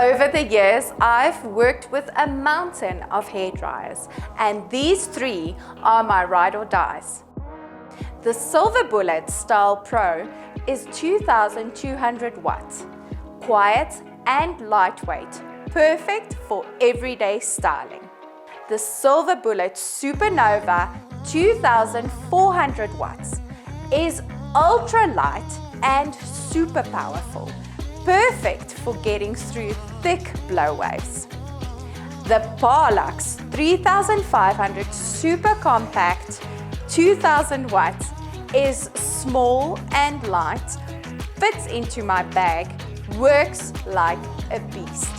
Over the years, I've worked with a mountain of hair dryers, and these three are my ride or dies. The Silver Bullet Style Pro is 2,200 watts, quiet and lightweight, perfect for everyday styling. The Silver Bullet Supernova 2,400 watts is ultra light and super powerful, perfect for getting through thick blow waves. The Parlux 3,500 Super Compact 2,000 watts is small and light, fits into my bag, works like a beast.